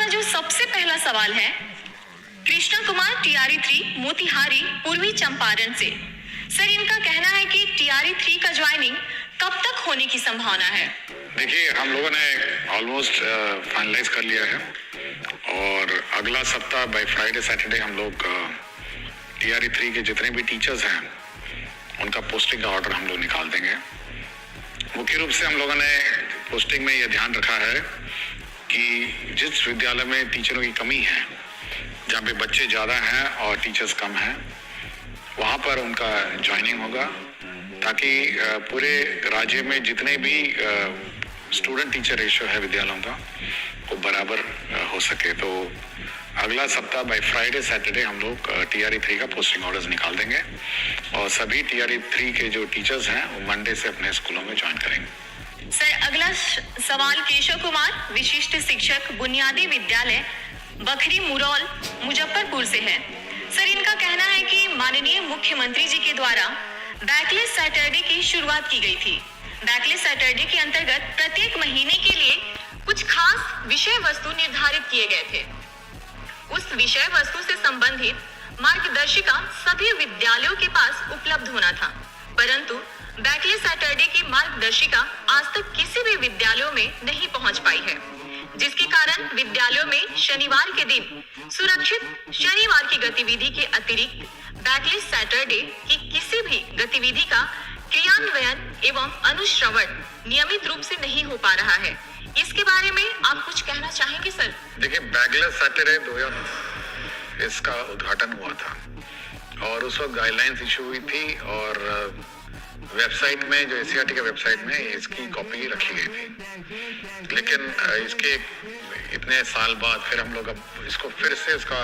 जो सबसे पहला सवाल है कृष्णा कुमार टीआरई 3 मोतिहारी पूर्वी चंपारण से। सर, इनका कहना है कि टीआरई 3 का ज्वाइनिंग कब तक होने की संभावना है? देखिए, हम लोगों ने ऑलमोस्ट फाइनलाइज कर लिया है और अगला सप्ताह बाय फ्राइडे सैटरडे हम लोग टीआरई 3 के जितने भी टीचर्स हैं उनका पोस्टिंग का ऑर्डर हम लोग निकाल देंगे। मुख्य रूप से हम लोगों ने पोस्टिंग में यह ध्यान रखा है कि जिस विद्यालय में टीचरों की कमी है, जहाँ पे बच्चे ज़्यादा हैं और टीचर्स कम हैं, वहाँ पर उनका ज्वाइनिंग होगा ताकि पूरे राज्य में जितने भी स्टूडेंट टीचर रेशियो है विद्यालयों का वो बराबर हो सके। तो अगला सप्ताह बाय फ्राइडे सैटरडे हम लोग टीआरई 3 का पोस्टिंग ऑर्डर्स निकाल देंगे और सभी टीआरई 3 के जो टीचर्स हैं वो मंडे से अपने स्कूलों में ज्वाइन करेंगे। सर, अगला सवाल केशव कुमार विशिष्ट शिक्षक बुनियादी विद्यालय बखरी मुरौल मुजफ्फरपुर से है। सर, इनका कहना है कि माननीय मुख्यमंत्री जी के द्वारा बैकलेस सैटरडे की शुरुआत की गई थी। बैकलेस सैटरडे के अंतर्गत प्रत्येक महीने के लिए कुछ खास विषय वस्तु निर्धारित किए गए थे। उस विषय वस्तु से संबंधित मार्गदर्शिका सभी विद्यालयों के पास उपलब्ध होना था, परंतु बैकलेस सैटरडे की मार्गदर्शिका आज तक किसी भी विद्यालयों में नहीं पहुंच पाई है, जिसके कारण विद्यालयों में शनिवार के दिन सुरक्षित शनिवार की गतिविधि के अतिरिक्त बैकलेस सैटरडे की किसी भी गतिविधि का क्रियान्वयन एवं अनुश्रवण नियमित रूप से नहीं हो पा रहा है। इसके बारे में आप कुछ कहना चाहेंगे सर? देखिए, बैकलेस सैटरडे 2000 इसका उद्घाटन हुआ था और उस वक्त गाइडलाइंस इशू हुई थी और वेबसाइट में, जो एससीईआरटी के वेबसाइट में इसकी कॉपी रखी गई थी। लेकिन इसके इतने साल बाद फिर हम लोग अब इसको फिर से इसका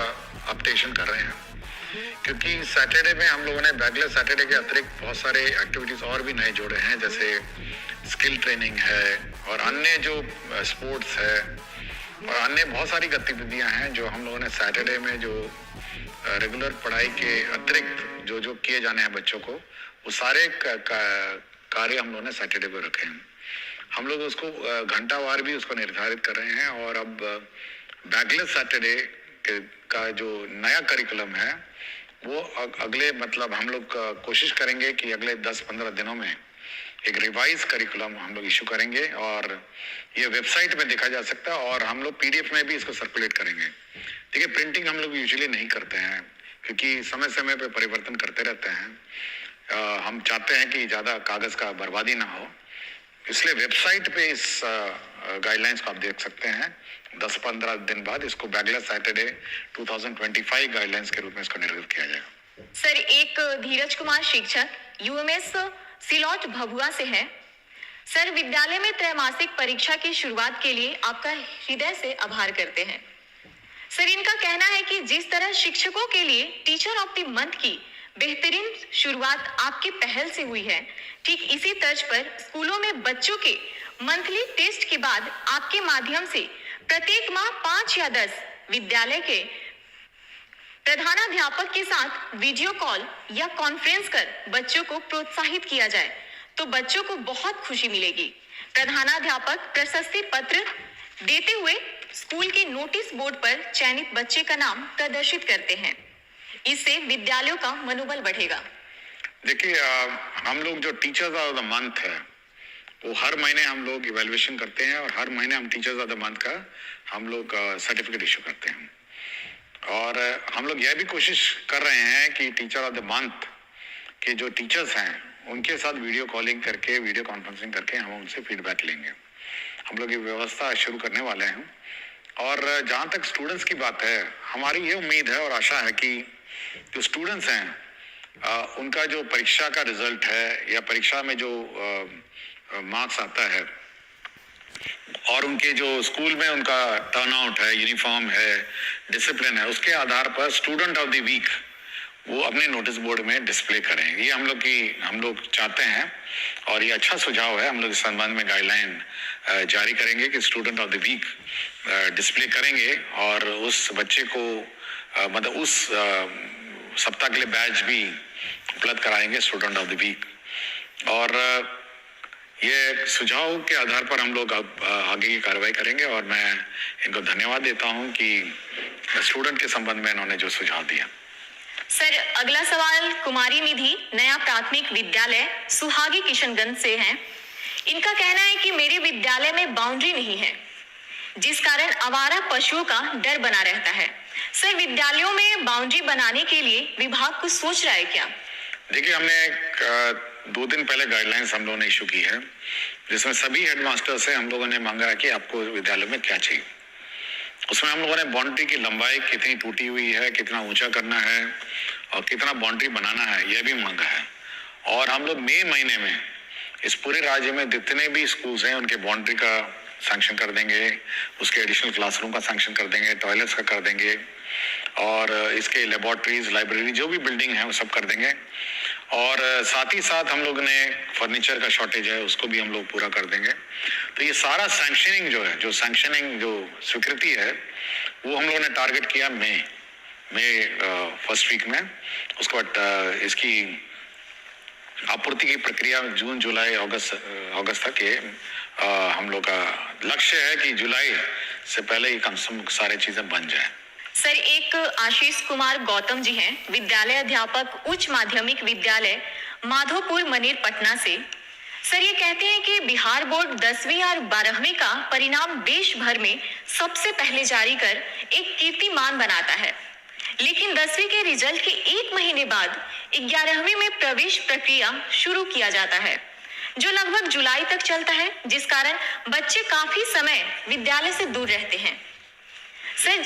अपडेशन कर रहे हैं, क्योंकि सैटरडे में हम लोगों ने बैकलेस सैटरडे के अतिरिक्त बहुत सारे एक्टिविटीज और भी नए जोड़े हैं, जैसे स्किल ट्रेनिंग है और अन्य जो स्पोर्ट्स है और अन्य बहुत सारी गतिविधियां हैं जो हम लोगों ने सैटरडे में जो रेगुलर पढ़ाई के अतिरिक्त जो किए जाने हैं बच्चों को, वो सारे कार्य हम लोगों ने सैटरडे को रखे हैं। हम लोग उसको घंटावार भी उसको निर्धारित कर रहे हैं और अब बैकलेस सैटरडे का जो नया करिकुलम है वो अगले हम लोग कोशिश करेंगे कि अगले 10-15 दिनों में एक रिवाइज करिकुलम हम लोग इशू करेंगे और ये वेबसाइट में देखा जा सकता है और हम लोग पीडीएफ में भी इसको सर्कुलेट करेंगे। देखिए, प्रिंटिंग हम लोग यूजुअली नहीं करते हैं क्योंकि समय समय पे परिवर्तन करते रहते हैं। हम चाहते हैं कि ज़्यादा कागज़ का बर्बादी ना हो, इसलिए वेबसाइट पे इस गाइडलाइंस को आप देख सकते हैं। 10-15 दिन बाद इसको बैकलेस सैटरडे 2025 गाइडलाइंस के रूप में इसको निर्धारित किया जाएगा। सर, एक धीरज कुमार शिक्षक यूएमएस सिलौट भभुआ से है। सर, विद्यालय में त्रैमासिक परीक्षा की शुरुआत के लिए आपका हृदय से आभार करते हैं। सर, इनका कहना है कि जिस तरह शिक्षकों के लिए टीचर ऑफ द मंथ की बेहतरीन शुरुआत आपकी पहल से हुई है, ठीक इसी तर्ज पर स्कूलों में बच्चों के मंथली टेस्ट के बाद आपके माध्यम से प्रत्येक माह 5 या 10 विद्यालय के प्रधानाध्यापक के साथ वीडियो कॉल या कॉन्फ्रेंस कर बच्चों को प्रोत्साहित किया जाए तो बच्चों को बहुत खुशी मिलेगी। प्रधानाध्यापक प्रशस्ति पत्र देते हुए स्कूल के नोटिस बोर्ड पर चयनित बच्चे का नाम प्रदर्शित करते हैं, इससे विद्यालयों का मनोबल बढ़ेगा। देखिए, हम लोग जो टीचर्स ऑफ द मंथ है वो हर महीने हम लोग इवैल्यूएशन करते हैं और हर महीने हम टीचर्स ऑफ द मंथ का हम लोग सर्टिफिकेट इशू करते हैं और हम लोग यह भी कोशिश कर रहे हैं कि टीचर ऑफ द मंथ के जो टीचर्स हैं उनके साथ वीडियो कॉलिंग करके, वीडियो कॉन्फ्रेंसिंग करके हम उनसे फीडबैक लेंगे। हम लोग ये व्यवस्था शुरू करने वाले हैं और जहाँ तक स्टूडेंट्स की बात है, हमारी ये उम्मीद है और आशा है कि जो स्टूडेंट्स हैं उनका जो परीक्षा का रिजल्ट है या परीक्षा में जो मार्क्स आता है और उनके जो स्कूल में उनका टर्नआउट है, यूनिफॉर्म है, डिसिप्लिन है, उसके आधार पर स्टूडेंट ऑफ द वीक वो अपने नोटिस बोर्ड में डिस्प्ले करें। ये हम लोग चाहते हैं और ये अच्छा सुझाव है। हम लोग इस संबंध में गाइडलाइन जारी करेंगे कि student of the week display करेंगे और उस बच्चे को उस सप्ताह के लिए बैच भी उपलब्ध कराएंगे स्टूडेंट ऑफ द वीक। और ये सुझाव के आधार पर हम लोग अब आगे की कार्रवाई करेंगे और मैं इनको धन्यवाद देता हूं कि स्टूडेंट के संबंध में इन्होंने जो सुझाव दिया। सर, अगला सवाल कुमारी निधि नया प्राथमिक विद्यालय सुहागी किशनगंज से है। इनका कहना है कि मेरे विद्यालय में बाउंड्री नहीं है, जिस कारण आवारा पशुओं का डर बना रहता है। सर, विद्यालयों में बाउंड्री बनाने के लिए विभाग कुछ सोच रहा है क्या? देखिए, हमने 2 दिन पहले गाइडलाइंस हम लोगों ने इशू की है, जिसमें सभी हेडमास्टर से हम लोगों ने मांगा है कि आपको विद्यालय में क्या चाहिए। उसमें हम लोगों ने बाउंड्री की लंबाई कितनी टूटी हुई है, कितना ऊंचा करना है और कितना बाउंड्री बनाना है, यह भी मांगा है। और हम लोग मई महीने में इस पूरे राज्य में जितने भी स्कूल्स हैं उनके बाउंड्री का सैंक्शन कर देंगे, उसके एडिशनल क्लासरूम का सैंक्शन कर देंगे, टॉयलेट्स का कर देंगे और इसके लेबोरेटरीज, लाइब्रेरी जो भी बिल्डिंग है वो सब कर देंगे। और साथ ही साथ हम लोग ने फर्नीचर का शॉर्टेज है उसको भी हम लोग पूरा कर देंगे। तो ये सारा सैंक्शनिंग जो है, जो सैंक्शनिंग जो स्वीकृति है, वो हम लोगों ने टारगेट किया मई फर्स्ट वीक में। उसके बाद इसकी आपूर्ति की प्रक्रिया जून, जुलाई, अगस्त तक ये हम लोग का लक्ष्य है कि जुलाई से पहले ये कम से कम सारी चीजें बन जाए। सर, एक आशीष कुमार गौतम जी हैं, विद्यालय अध्यापक उच्च माध्यमिक विद्यालय माधोपुर मनेर पटना से। सर, ये कहते हैं कि बिहार बोर्ड 10वीं और 12वीं का परिणाम देश भर में सबसे पहले जारी कर एक कीर्तिमान बनाता है, लेकिन 10वीं के रिजल्ट के 1 महीने बाद 11वीं में प्रवेश प्रक्रिया शुरू किया जाता है, जो लगभग जुलाई तक चलता है, जिस कारण बच्चे काफी समय विद्यालय से दूर रहते हैं। सर,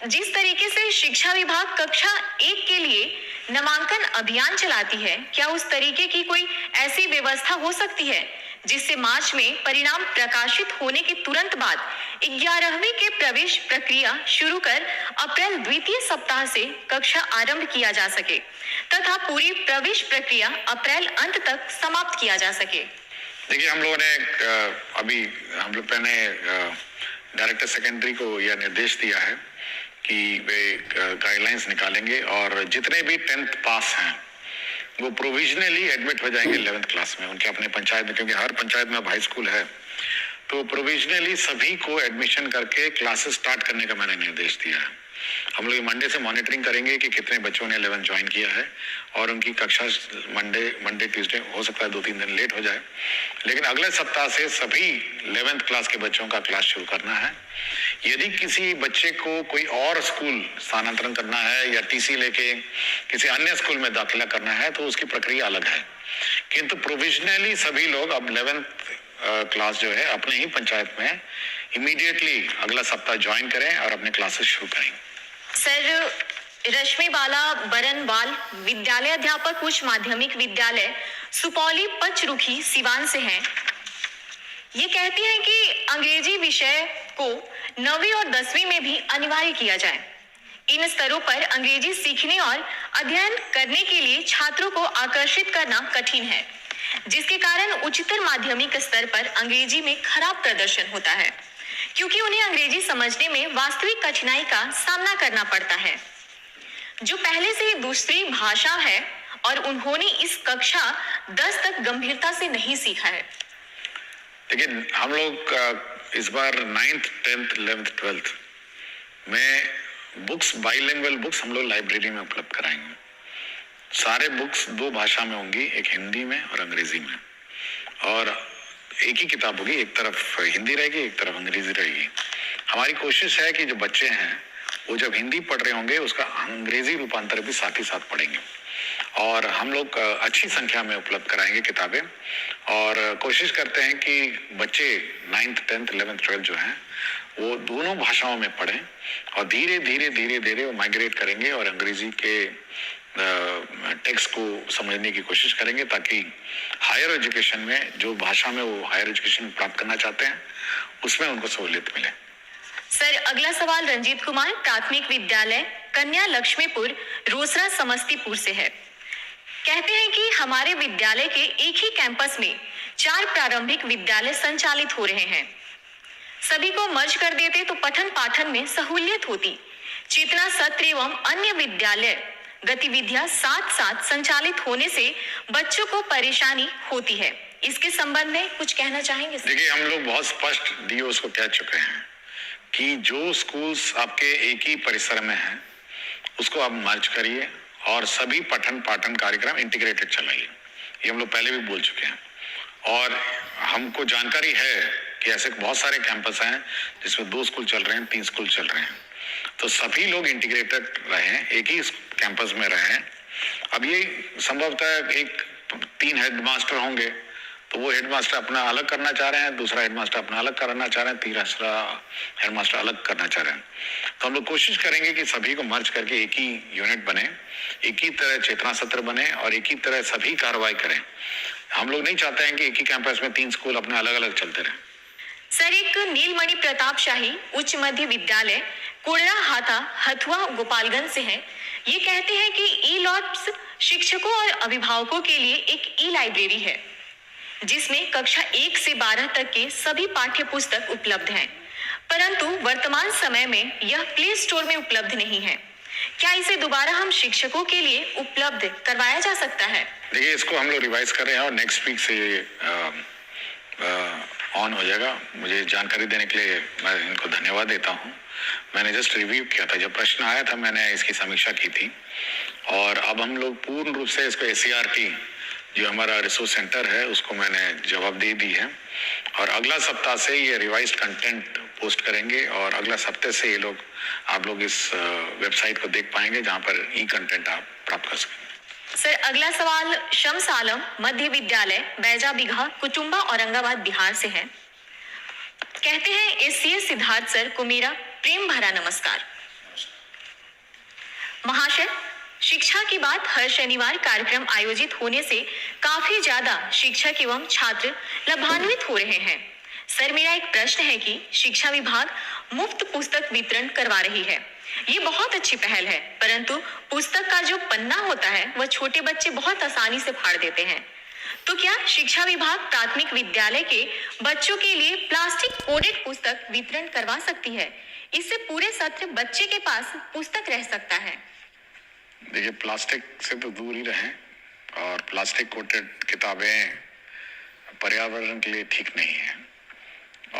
जिस तरीके से शिक्षा विभाग कक्षा 1 के लिए नामांकन अभियान चलाती है, क्या उस तरीके की कोई ऐसी व्यवस्था हो सकती है जिससे मार्च में परिणाम प्रकाशित होने के तुरंत बाद 11वीं के प्रवेश प्रक्रिया शुरू कर अप्रैल द्वितीय सप्ताह से कक्षा आरंभ किया जा सके तथा पूरी प्रवेश प्रक्रिया अप्रैल अंत तक समाप्त किया जा सके? देखिए, हम लोगों ने डायरेक्टर सेकेंडरी को यह निर्देश दिया है कि वे गाइडलाइंस निकालेंगे और जितने भी 10th पास हैं वो प्रोविजनली एडमिट हो जाएंगे 11th क्लास में उनके अपने पंचायत में, क्योंकि हर पंचायत में अब हाई स्कूल है। तो प्रोविजनली सभी को एडमिशन करके क्लासेस स्टार्ट करने का मैंने निर्देश दिया है। हम लोग मंडे से मॉनिटरिंग करेंगे कि कितने बच्चों ने 11th ज्वाइन किया है और उनकी कक्षा मंडे ट्यूसडे हो सकता है 2-3 दिन लेट हो जाए, लेकिन अगले सप्ताह से सभी 11th क्लास के बच्चों का क्लास शुरू करना है। यदि किसी बच्चे को कोई और स्कूल स्थानांतरण करना है या टीसी लेके किसी अन्य स्कूल में दाखिला करना है तो उसकी प्रक्रिया अलग है, किंतु प्रोविजनली सभी लोग अब 11th क्लास जो है अपने ही पंचायत में इमीडिएटली अगला सप्ताह ज्वाइन करें और अपने क्लासेस शुरू करें। सर, रश्मि बाला बरनवाल विद्यालय अध्यापक उच्च माध्यमिक विद्यालय सुपौली पचरुखी सिवान से हैं। ये कहती हैं कि अंग्रेजी विषय को 9वीं और 10वीं में भी अनिवार्य किया जाए। इन स्तरों पर अंग्रेजी सीखने और अध्ययन करने के लिए छात्रों को आकर्षित करना कठिन है, जिसके कारण उच्चतर माध्यमिक स्तर पर अंग्रेजी में खराब प्रदर्शन होता है, क्योंकि उन्हें अंग्रेजी समझने में वास्तविक कठिनाई का सामना करना पड़ता है, जो पहले से ही दूसरी भाषा है और उन्होंने इस कक्षा 10 तक गंभीरता से नहीं सीखा है। लेकिन हम लोग इस बार 9th, 10th, 11th, 12th में बुक्स, बाइलिंगुअल बुक्स हम लोग लाइब्रेरी में उपलब्ध कराएंगे। सारे बुक्स 2 भाषा में होंगी, एक हिंदी में और अंग्रेजी में, और एक ही किताब होगी, एक तरफ हिंदी रहेगी एक तरफ अंग्रेजी रहेगी। हमारी कोशिश है कि जो बच्चे हैं वो जब हिंदी पढ़ रहे होंगे उसका अंग्रेजी रूपांतर भी साथ ही साथ पढ़ेंगे, और हम लोग अच्छी संख्या में उपलब्ध कराएंगे किताबें, और कोशिश करते हैं कि बच्चे 9th, 10th, 11th, 12th जो हैं वो दोनों भाषाओं में पढ़ें और धीरे धीरे वो माइग्रेट करेंगे और अंग्रेजी के टेक्स्ट को समझने की कोशिश करेंगे, ताकि हायर एजुकेशन में जो भाषा में वो हायर एजुकेशन प्राप्त करना चाहते हैं उसमें उनको सहूलियत मिले। सर, अगला सवाल रंजीत कुमार प्राथमिक विद्यालय कन्या लक्ष्मीपुर रोसड़ा समस्तीपुर से है। कहते हैं कि हमारे विद्यालय के एक ही कैंपस में 4 प्रारंभिक विद्यालय संचालित हो रहे हैं। सभी को मर्ज कर देते तो पठन पाठन में सहूलियत होती। चेतना सत्र एवं अन्य विद्यालय गतिविधियां साथ साथ संचालित होने से बच्चों को परेशानी होती है। इसके संबंध में कुछ कहना चाहेंगे सर? देखिए, हम लोग बहुत स्पष्ट डीओस को कह चुके हैं कि जो स्कूल्स आपके एक ही परिसर में हैं उसको आप मर्ज करिए और सभी पठन पाठन कार्यक्रम इंटीग्रेटेड चलाइए। ये हम लोग पहले भी बोल चुके हैं और हमको जानकारी है कि ऐसे बहुत सारे कैंपस हैं जिसमें 2 स्कूल चल रहे हैं, 3 स्कूल चल रहे हैं, तो सभी लोग इंटीग्रेटेड रहें, एक ही कैंपस में रहें। अब ये संभवतः 3 हेडमास्टर होंगे तो वो हेडमास्टर अपना अलग करना चाह रहे हैं, दूसरा हेडमास्टर अपना अलग करना चाह रहे हैं, तीसरा हेडमास्टर अलग करना चाह रहे हैं। तो हम लोग कोशिश करेंगे कि सभी को मर्ज करके एक ही यूनिट बने, एक ही तरह चेतना सत्र बने और एक ही तरह सभी कार्रवाई करें। हम लोग नहीं चाहते हैं कि एक ही कैंपस में 3 स्कूल अपने अलग अलग चलते रहें। सर, एक नीलमणि प्रताप शाही उच्च मध्य विद्यालय कोड़रा हाथा हथुआ गोपालगंज से है। ये कहते हैं कि ई लॉट्स शिक्षकों और अभिभावकों के लिए एक ई लाइब्रेरी है जिसमें कक्षा 1 से 12 तक के सभी पाठ्य पुस्तक उपलब्ध हैं, परंतु वर्तमान समय में यह प्ले स्टोर में उपलब्ध नहीं है। क्या इसे दोबारा हम शिक्षकों के लिए उपलब्ध करवाया जा सकता है? देखिए, इसको हम लोग रिवाइज कर रहे हैं और नेक्स्ट वीक से ये ऑन हो जाएगा। मुझे जानकारी देने के लिए मैं इनको धन्यवाद देता हूँ। मैंने जस्ट रिव्यू किया था, जब प्रश्न आया था मैंने इसकी समीक्षा की थी और अब हम लोग पूर्ण रूप से इसको ACRT जो हमारा रिसोर्स सेंटर है उसको मैंने जवाब दे दी है और अगला सप्ताह से ये रिवाइज्ड कंटेंट पोस्ट करेंगे और अगला सप्ताह से आप लोग इस वेबसाइट को देख पाएंगे जहाँ पर ई कंटेंट आप प्राप्त कर सकेंगे। सर, अगला सवाल शम्स आलम मध्य विद्यालय बैजा बिघा कुटुंबा औरंगाबाद बिहार से है। कहते हैं SCS सिद्धार्थ सर को मेरा प्रेम भरा नमस्कार। महाशय, शिक्षा की बात हर शनिवार कार्यक्रम आयोजित होने से काफी ज्यादा शिक्षक एवं छात्र लाभान्वित हो रहे हैं। सर, मेरा एक प्रश्न है कि शिक्षा विभाग मुफ्त पुस्तक वितरण करवा रही है, ये बहुत अच्छी पहल है, परंतु पुस्तक का जो पन्ना होता है वह छोटे बच्चे बहुत आसानी से फाड़ देते हैं। तो क्या शिक्षा विभाग प्राथमिक विद्यालय के बच्चों के लिए प्लास्टिक कोडेड पुस्तक वितरण करवा सकती है? इससे पूरे सत्र बच्चे के पास पुस्तक रह सकता है। देखिए, प्लास्टिक से तो दूर ही रहें और प्लास्टिक कोटेड किताबें पर्यावरण के लिए ठीक नहीं है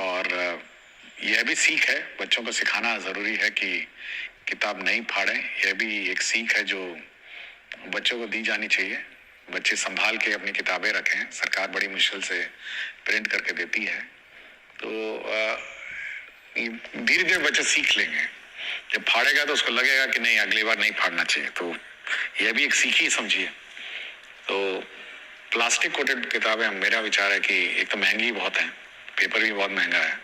और यह भी सीख है, बच्चों को सिखाना ज़रूरी है कि किताब नहीं फाड़ें। यह भी एक सीख है जो बच्चों को दी जानी चाहिए। बच्चे संभाल के अपनी किताबें रखें, सरकार बड़ी मुश्किल से प्रिंट करके देती है, तो धीरे धीरे बच्चे सीख लेंगे। जब फाड़ेगा तो उसको लगेगा कि नहीं, अगली बार नहीं फाड़ना चाहिए, तो यह भी एक सीख ही समझिए। तो प्लास्टिक कोटेड किताबें, मेरा विचार है कि एक तो महंगी बहुत है, पेपर भी बहुत महंगा है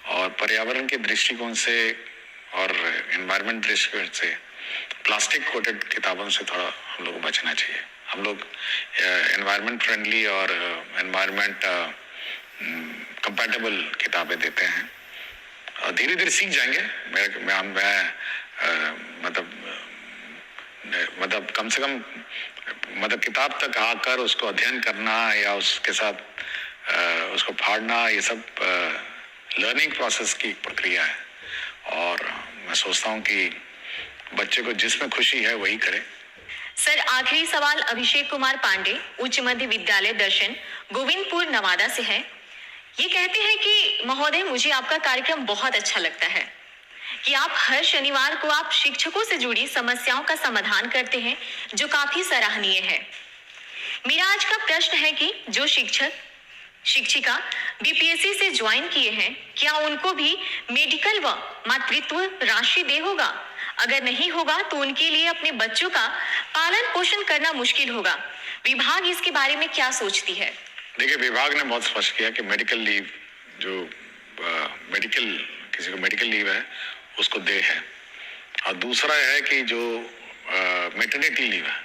और पर्यावरण के दृष्टिकोण से और एनवायरनमेंट दृष्टिकोण से प्लास्टिक कोटेड किताबों से थोड़ा हम लोग को बचना चाहिए। हम लोग एनवायरनमेंट फ्रेंडली और एनवायरनमेंट कंपैटिबल किताबें देते हैं और धीरे धीरे सीख जाएंगे। मतलब कम से कम किताब तक आकर उसको अध्ययन करना या उसके साथ उसको फाड़ना, ये सब लर्निंग प्रोसेस की प्रक्रिया है और मैं सोचता हूँ कि बच्चे को जिसमें खुशी है वही करे। सर, आखिरी सवाल अभिषेक कुमार पांडे उच्च मध्य विद्यालय दर्शन गोविंदपुर नवादा से है। ये कहते हैं कि महोदय, मुझे आपका कार्यक्रम बहुत अच्छा लगता है कि आप हर शनिवार को आप शिक्षकों से जुड़ी समस्याओं का समाधान करते हैं, जो काफी सराहनीय है। मेरा आज का प्रश्न है कि जो शिक्षिका BPSC से ज्वाइन किए हैं, क्या उनको भी मेडिकल व मातृत्व राशि दे होगा? अगर नहीं होगा तो उनके लिए अपने बच्चों का पालन पोषण करना मुश्किल होगा। विभाग इसके बारे में क्या सोचती है? देखिए, विभाग ने बहुत स्पष्ट किया कि मेडिकल लीव जो किसी को मेडिकल लीव है उसको दे है और दूसरा है कि जो मैटरनिटी लीव है,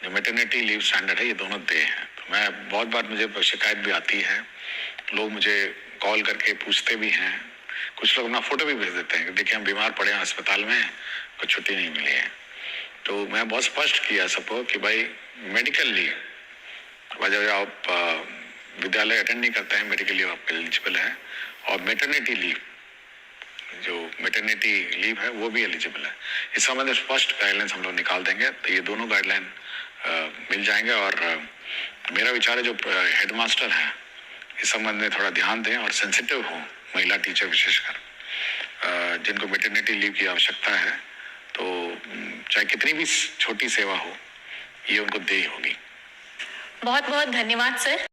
जो मैटरनिटी लीव स्टैंडर्ड है, ये दोनों दे हैं। तो मैं बहुत बार मुझे शिकायत भी आती है, लोग मुझे कॉल करके पूछते भी हैं, कुछ लोग अपना फोटो भी भेज देते हैं कि देखिए हम बीमार पड़े हैं अस्पताल में, कोई छुट्टी नहीं मिली है। तो मैं बहुत स्पष्ट किया सबको कि भाई मेडिकल लीव, जब आप विद्यालय अटेंड नहीं करते हैं, मेडिकल लीव आपके एलिजिबल है और मैटरनिटी लीव है वो भी एलिजिबल है। इस संबंध में स्पष्ट गाइडलाइंस हम लोग निकाल देंगे, तो ये दोनों गाइडलाइन मिल जाएंगे और मेरा विचार है जो हेडमास्टर हैं इस संबंध में थोड़ा ध्यान दें और सेंसिटिव हों, महिला टीचर विशेषकर जिनको मैटरनिटी लीव की आवश्यकता है, तो चाहे कितनी भी छोटी सेवा हो ये उनको देनी होगी। बहुत बहुत धन्यवाद सर।